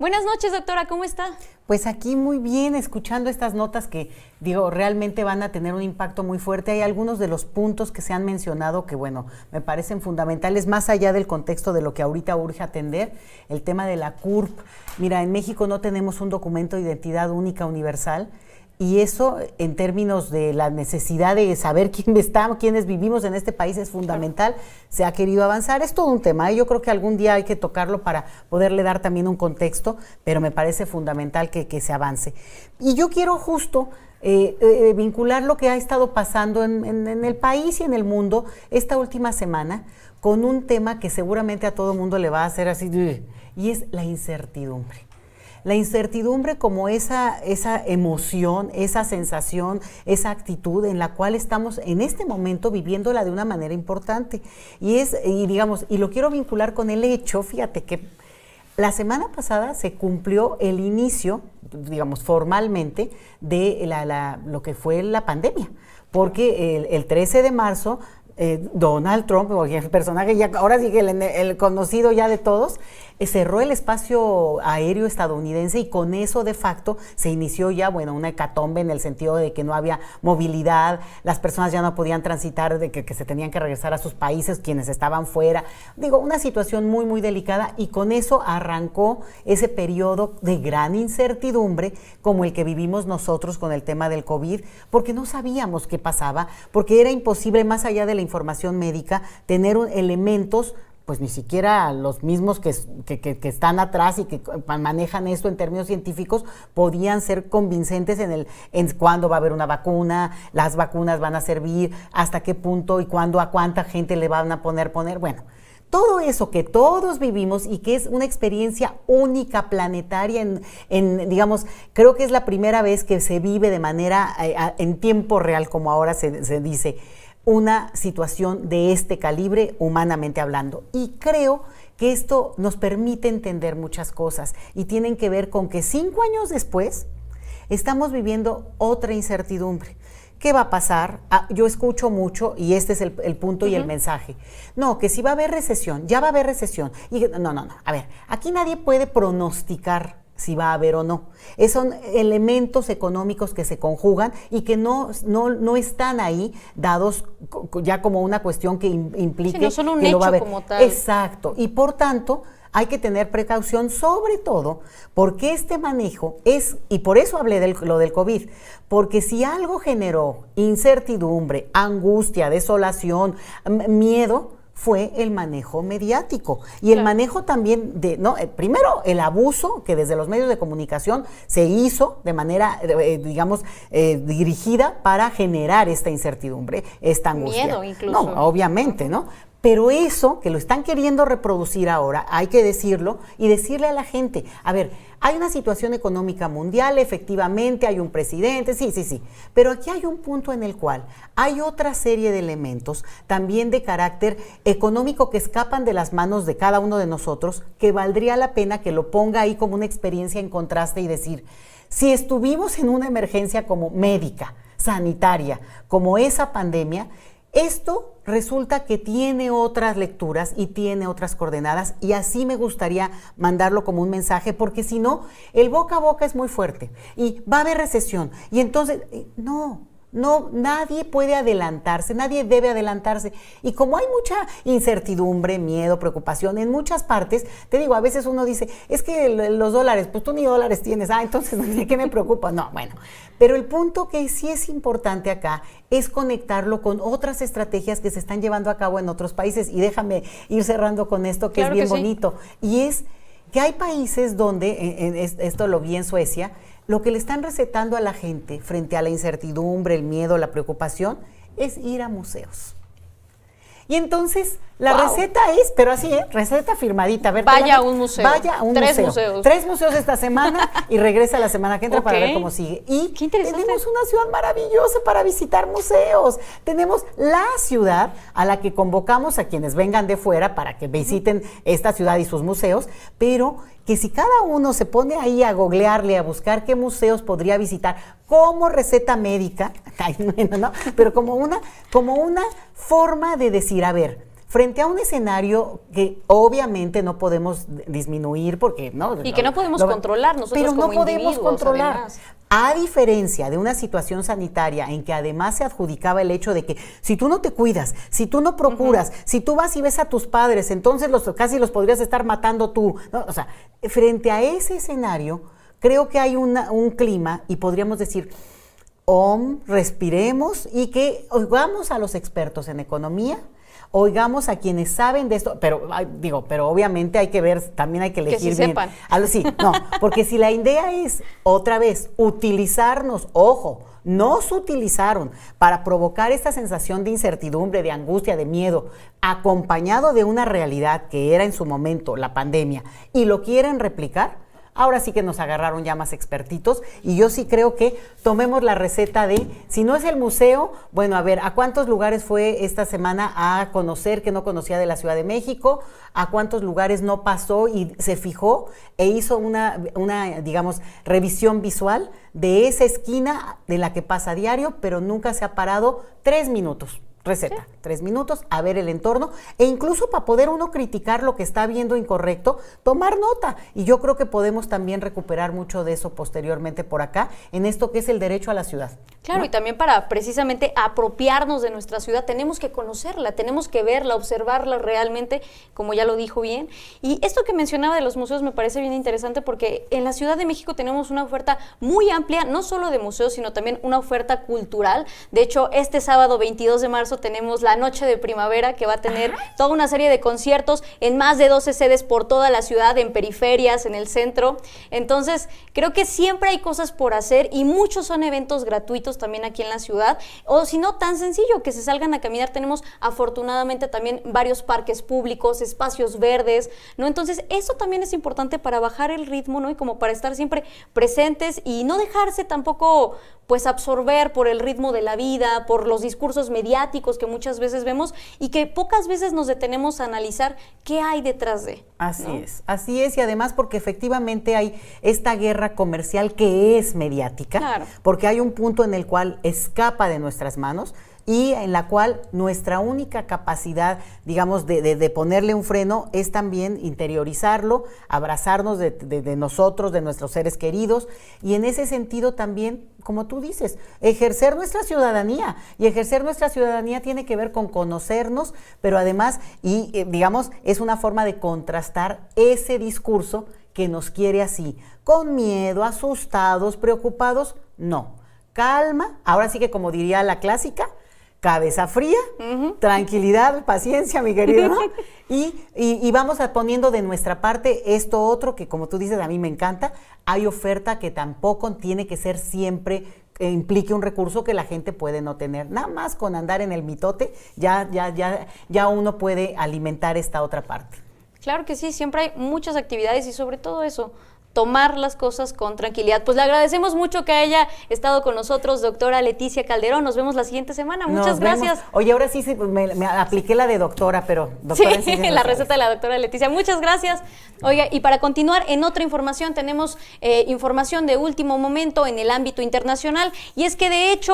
Buenas noches, doctora, ¿cómo está? Pues aquí muy bien, escuchando estas notas que, realmente van a tener un impacto muy fuerte. Hay algunos de los puntos que se han mencionado que, me parecen fundamentales, más allá del contexto de lo que ahorita urge atender, el tema de la CURP. Mira, en México no tenemos un documento de identidad única universal, y eso, en términos de la necesidad de saber quiénes vivimos en este país, es fundamental. Se ha querido avanzar, es todo un tema, y yo creo que algún día hay que tocarlo para poderle dar también un contexto, pero me parece fundamental que se avance. Y yo quiero justo vincular lo que ha estado pasando en el país y en el mundo esta última semana con un tema que seguramente a todo mundo le va a hacer así, y es la incertidumbre. La incertidumbre como esa emoción, esa sensación, esa actitud en la cual estamos en este momento viviéndola de una manera importante. Y lo quiero vincular con el hecho, fíjate que la semana pasada se cumplió el inicio, formalmente, de lo que fue la pandemia, porque el 13 de marzo Donald Trump, el personaje ya, ahora sí que el conocido ya de todos, cerró el espacio aéreo estadounidense, y con eso de facto se inició ya, una hecatombe en el sentido de que no había movilidad, las personas ya no podían transitar, de que se tenían que regresar a sus países quienes estaban fuera. Una situación muy, muy delicada, y con eso arrancó ese periodo de gran incertidumbre como el que vivimos nosotros con el tema del COVID, porque no sabíamos qué pasaba, porque era imposible, más allá de la información médica, tener elementos, pues ni siquiera los mismos que están atrás y que manejan esto en términos científicos podían ser convincentes en cuándo va a haber una vacuna, las vacunas van a servir, hasta qué punto y cuándo, a cuánta gente le van a poner. Todo eso que todos vivimos y que es una experiencia única, planetaria, creo que es la primera vez que se vive de manera en tiempo real, como ahora se dice, una situación de este calibre, humanamente hablando. Y creo que esto nos permite entender muchas cosas, y tienen que ver con que 5 años después estamos viviendo otra incertidumbre. ¿Qué va a pasar? Yo escucho mucho, y este es el punto y el mensaje. No, que si va a haber recesión, ya va a haber recesión. Y no. A ver, aquí nadie puede pronosticar si va a haber o no. Son elementos económicos que se conjugan y que no están ahí dados ya como una cuestión que implique sí, no son un que hecho lo va a haber. Como tal. Exacto. Y por tanto, hay que tener precaución, sobre todo porque este manejo es, y por eso hablé de lo del COVID, porque si algo generó incertidumbre, angustia, desolación, miedo, fue el manejo mediático y el manejo también primero el abuso que desde los medios de comunicación se hizo de manera, dirigida para generar esta incertidumbre, esta angustia. Miedo incluso. No, obviamente, ¿no? Pero eso, que lo están queriendo reproducir ahora, hay que decirlo y decirle a la gente, a ver, hay una situación económica mundial, efectivamente, hay un presidente, sí, pero aquí hay un punto en el cual hay otra serie de elementos, también de carácter económico, que escapan de las manos de cada uno de nosotros, que valdría la pena que lo ponga ahí como una experiencia en contraste y decir, si estuvimos en una emergencia como médica, sanitaria, como esa pandemia, esto resulta que tiene otras lecturas y tiene otras coordenadas, y así me gustaría mandarlo como un mensaje, porque si no, el boca a boca es muy fuerte y va a haber recesión, y entonces, no, nadie puede adelantarse, nadie debe adelantarse. Y como hay mucha incertidumbre, miedo, preocupación en muchas partes, te digo, a veces uno dice, es que los dólares, pues tú ni dólares tienes, entonces, ¿de qué me preocupa? No, pero el punto que sí es importante acá es conectarlo con otras estrategias que se están llevando a cabo en otros países. Y déjame ir cerrando con esto, que claro, es bien bonito. Y es que hay países donde, esto lo vi en Suecia, lo que le están recetando a la gente frente a la incertidumbre, el miedo, la preocupación, es ir a museos. Y entonces la receta es, pero así, receta firmadita. A ver, vaya a un museo. Vaya a un museo. 3 museos. 3 museos esta semana y regresa la semana que entra para ver cómo sigue. Y tenemos una ciudad maravillosa para visitar museos. Tenemos la ciudad a la que convocamos a quienes vengan de fuera para que visiten esta ciudad y sus museos, pero que si cada uno se pone ahí a googlearle, a buscar qué museos podría visitar como receta médica, ¿no? Pero como una forma de decir, a ver, frente a un escenario que obviamente no podemos disminuir porque no y que no podemos controlar nosotros pero como no podemos individuos, controlar. además. A diferencia de una situación sanitaria en que además se adjudicaba el hecho de que si tú no te cuidas, si tú no procuras, si tú vas y ves a tus padres, entonces casi los podrías estar matando tú, ¿no? O sea, frente a ese escenario, creo que hay un clima y podríamos decir, respiremos y que oigamos a los expertos en economía, oigamos a quienes saben de esto, pero obviamente hay que ver, también hay que elegir que sí bien. Sepan. Sí, no, porque si la idea es otra vez utilizarnos, ojo, nos utilizaron para provocar esta sensación de incertidumbre, de angustia, de miedo, acompañado de una realidad que era en su momento la pandemia, y lo quieren replicar. Ahora sí que nos agarraron ya más expertitos y yo sí creo que tomemos la receta de, si no es el museo, bueno, a ver, ¿a cuántos lugares fue esta semana a conocer que no conocía de la Ciudad de México? ¿A cuántos lugares no pasó y se fijó e hizo una digamos, revisión visual de esa esquina de la que pasa a diario, pero nunca se ha parado 3 minutos? Receta, 3 minutos, a ver el entorno e incluso para poder uno criticar lo que está viendo incorrecto, tomar nota. Y yo creo que podemos también recuperar mucho de eso posteriormente por acá, en esto que es el derecho a la ciudad. Claro, ¿no? Y también para precisamente apropiarnos de nuestra ciudad, tenemos que conocerla, tenemos que verla, observarla realmente, como ya lo dijo bien. Y esto que mencionaba de los museos me parece bien interesante porque en la Ciudad de México tenemos una oferta muy amplia, no solo de museos, sino también una oferta cultural. De hecho, este sábado 22 de marzo tenemos la Noche de Primavera, que va a tener toda una serie de conciertos en más de 12 sedes por toda la ciudad, en periferias, en el centro. Entonces, creo que siempre hay cosas por hacer y muchos son eventos gratuitos también aquí en la ciudad, o si no, tan sencillo, que se salgan a caminar. Tenemos afortunadamente también varios parques públicos, espacios verdes, ¿no? Entonces, eso también es importante para bajar el ritmo, ¿no? Y como para estar siempre presentes y no dejarse tampoco, pues, absorber por el ritmo de la vida, por los discursos mediáticos que muchas veces vemos y que pocas veces nos detenemos a analizar qué hay detrás de. Así es, y además porque efectivamente hay esta guerra comercial que es mediática, claro, porque hay un punto en el cual escapa de nuestras manos y en la cual nuestra única capacidad, digamos, de ponerle un freno es también interiorizarlo, abrazarnos de nosotros, de nuestros seres queridos, y en ese sentido también, como tú dices, ejercer nuestra ciudadanía, y ejercer nuestra ciudadanía tiene que ver con conocernos, pero además, digamos, es una forma de contrastar ese discurso que nos quiere así, con miedo, asustados, preocupados. No, calma, ahora sí que como diría la clásica, cabeza fría, tranquilidad, paciencia, mi querido, ¿no? Y vamos poniendo de nuestra parte esto otro que, como tú dices, a mí me encanta. Hay oferta que tampoco tiene que ser siempre implique un recurso que la gente puede no tener. Nada más con andar en el mitote ya uno puede alimentar esta otra parte. Claro que sí, siempre hay muchas actividades y sobre todo eso, tomar las cosas con tranquilidad. Pues le agradecemos mucho que haya estado con nosotros, doctora Leticia Calderón. Nos vemos la siguiente semana. Muchas gracias. Oye, ahora sí me apliqué la de doctora, pero doctora sí, la receta de la doctora Leticia. Muchas gracias. Oiga, y para continuar en otra información, tenemos información de último momento en el ámbito internacional, y es que de hecho